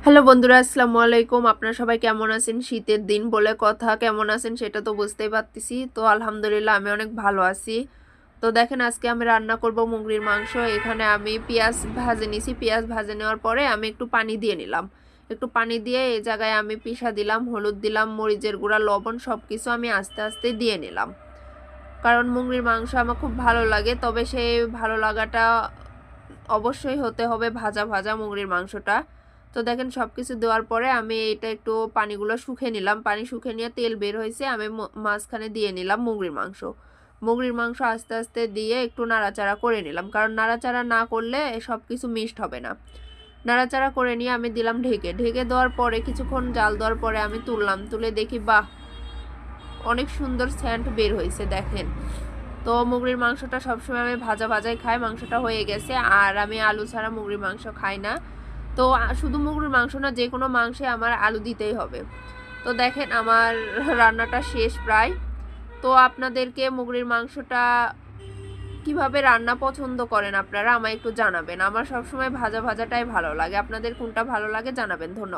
Hello বন্ধুরা, আসসালামু আলাইকুম। আপনারা সবাই কেমন আছেন? শীতের দিন বলে কথা, কেমন আছেন সেটা তো বুঝতেই পারতেছি। তো আলহামদুলিল্লাহ আমি অনেক ভালো আছি। তো দেখেন আজকে আমি রান্না করব মুরগির মাংস। এখানে আমি পেঁয়াজ ভেজে নিছি। পেঁয়াজ ভেজে নেওয়ার পরে আমি একটু পানি দিয়ে নিলাম। একটু পানি দিয়ে এই জায়গায় আমি পিষা দিলাম, হলুদ দিলাম, মরিচের গুঁড়া, লবণ সবকিছু আমি আস্তে আস্তে দিয়ে নিলাম। কারণ মুরগির মাংস আমার খুব ভালো লাগে, তবে সেই ভালো লাগাটা অবশ্যই হতে হবে ভাজা ভাজা মুরগির মাংসটা। তো দেখেন সব কিছু দেওয়ার পরে আমি এটা একটু পানিগুলো শুকিয়ে নিলাম। পানি শুকিয়ে নিয়ে তেল বের হয়েছে, আমি মাঝখানে দিয়ে নিলাম মুরগির মাংস। মুরগির মাংস আস্তে আস্তে দিয়ে একটু নাড়াচাড়া করে নিলাম, কারণ নাড়াচাড়া না করলে সব কিছু মিক্সড হবে না। নাড়াচাড়া করে নিয়ে আমি দিলাম ঢেকে। ঢেকে দেওয়ার পরে কিছুক্ষণ জাল দেওয়ার পরে আমি তুললাম। তুলে দেখি বাহ, অনেক সুন্দর সেন্ট বের হয়েছে দেখেন। তো মুরগির মাংসটা সবসময় আমি ভাজা ভাজাই খাই। মাংসটা হয়ে গেছে, আর আমি আলু ছাড়া মুরগির মাংস খাই না। তো শুধু মুরগির মাংস না, যে কোনো মাংসে আমার আলু দিতেই হবে। তো দেখেন আমার রান্নাটা শেষ প্রায়। তো আপনাদেরকে মুরগির মাংসটা কিভাবে রান্না পছন্দ করেন আপনারা আমায় একটু জানাবেন। আমার সবসময় ভাজা ভাজাটাই ভালো লাগে। আপনাদের কোনটা ভালো লাগে জানাবেন। ধন্যবাদ।